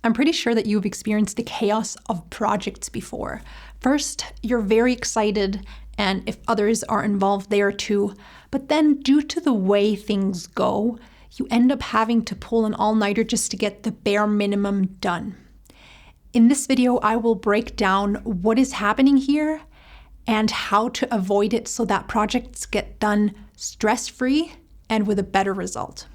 I'm pretty sure that you've experienced the chaos of projects before. First, you're very excited, and if others are involved, they are too. But then, due to the way things go, you end up having to pull an all-nighter just to get the bare minimum done. In this video, I will break down what is happening here and how to avoid it so that projects get done stress-free and with a better result.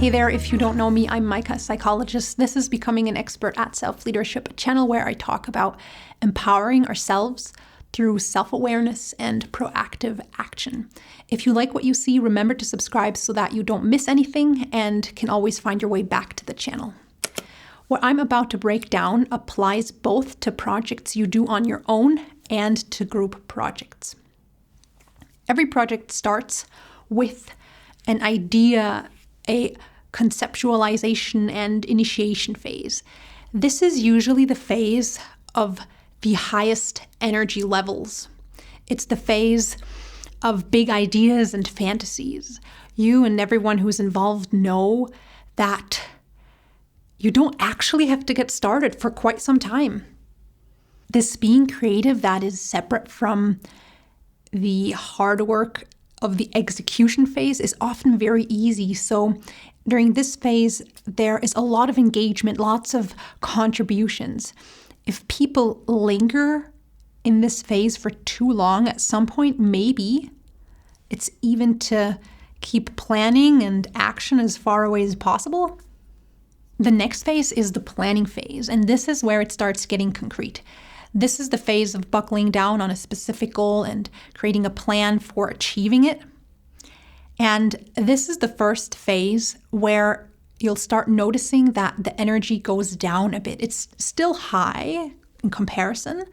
Hey there, if you don't know me, I'm Maika, a psychologist. This is Becoming an Expert at Self-Leadership, a channel where I talk about empowering ourselves through self-awareness and proactive action. If you like what you see, remember to subscribe so that you don't miss anything and can always find your way back to the channel. What I'm about to break down applies both to projects you do on your own and to group projects. Every project starts with an idea, a conceptualization and initiation phase. This is usually the phase of the highest energy levels. It's the phase of big ideas and fantasies. You and everyone who's involved know that you don't actually have to get started for quite some time. This being creative that is separate from the hard work of the execution phase is often very easy. So during this phase, there is a lot of engagement, lots of contributions. If people linger in this phase for too long, at some point, maybe it's even to keep planning and action as far away as possible. The next phase is the planning phase, and this is where it starts getting concrete. This is the phase of buckling down on a specific goal and creating a plan for achieving it. And this is the first phase where you'll start noticing that the energy goes down a bit. It's still high in comparison,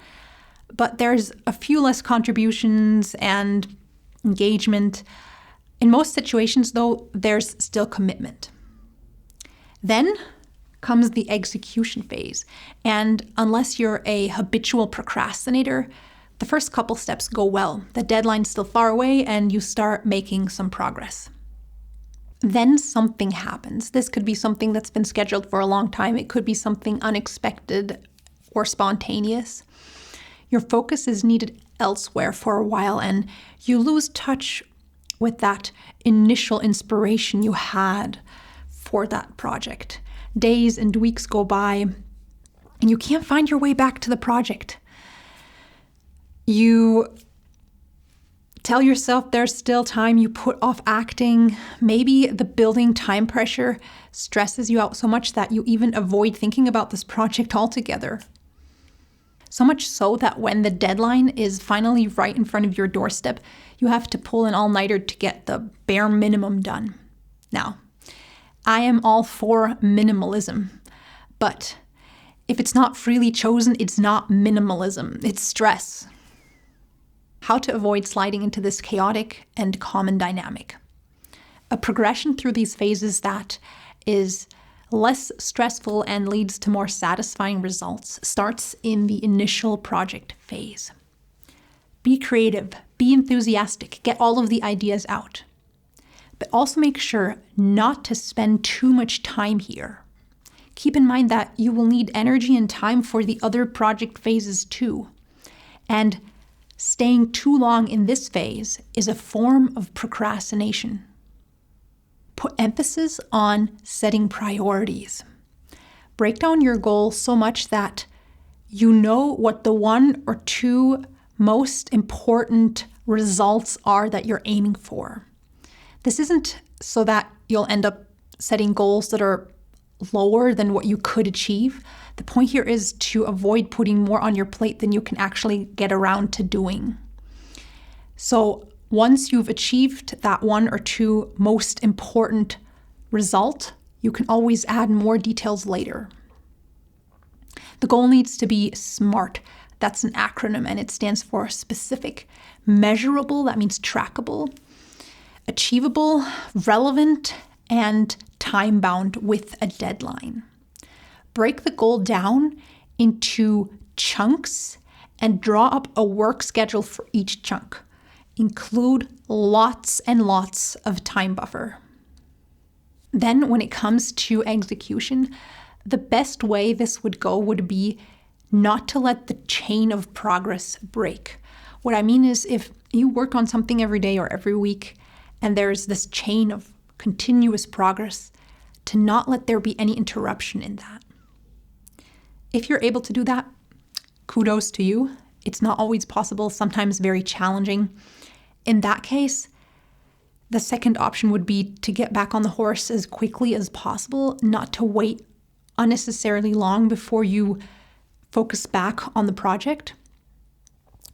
but there's a few less contributions and engagement. In most situations, though, there's still commitment. Then comes the execution phase. And unless you're a habitual procrastinator, the first couple steps go well. The deadline's still far away and you start making some progress. Then something happens. This could be something that's been scheduled for a long time. It could be something unexpected or spontaneous. Your focus is needed elsewhere for a while and you lose touch with that initial inspiration you had for that project. Days and weeks go by and you can't find your way back to the project. You tell yourself there's still time, you put off acting. Maybe the building time pressure stresses you out so much that you even avoid thinking about this project altogether. So much so that when the deadline is finally right in front of your doorstep, you have to pull an all-nighter to get the bare minimum done. Now, I am all for minimalism, but if it's not freely chosen, it's not minimalism, it's stress. How to avoid sliding into this chaotic and common dynamic. A progression through these phases that is less stressful and leads to more satisfying results starts in the initial project phase. Be creative, be enthusiastic, get all of the ideas out. But also make sure not to spend too much time here. Keep in mind that you will need energy and time for the other project phases too. And staying too long in this phase is a form of procrastination. Put emphasis on setting priorities. Break down your goal so much that you know what the one or two most important results are that you're aiming for. This isn't so that you'll end up setting goals that are lower than what you could achieve. The point here is to avoid putting more on your plate than you can actually get around to doing. So once you've achieved that one or two most important result, you can always add more details later. The goal needs to be SMART. That's an acronym and it stands for specific, measurable, that means trackable, achievable, relevant, and time-bound with a deadline. Break the goal down into chunks and draw up a work schedule for each chunk. Include lots and lots of time buffer. Then when it comes to execution, the best way this would go would be not to let the chain of progress break. What I mean is, if you work on something every day or every week and there's this chain of continuous progress, to not let there be any interruption in that. If you're able to do that, kudos to you. It's not always possible, sometimes very challenging. In that case, the second option would be to get back on the horse as quickly as possible, not to wait unnecessarily long before you focus back on the project.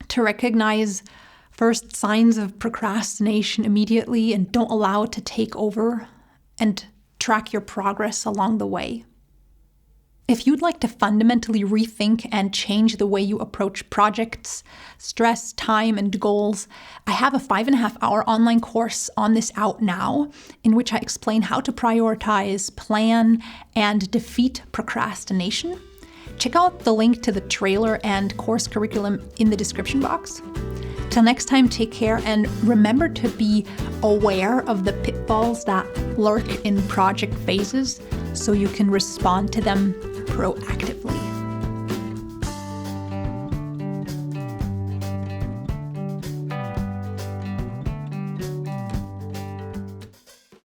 To recognize first signs of procrastination immediately and don't allow it to take over, and track your progress along the way. If you'd like to fundamentally rethink and change the way you approach projects, stress, time, and goals, I have a 5.5-hour online course on this out now, in which I explain how to prioritize, plan, and defeat procrastination. Check out the link to the trailer and course curriculum in the description box. Till next time, take care, and remember to be aware of the pitfalls that lurk in project phases so you can respond to them proactively.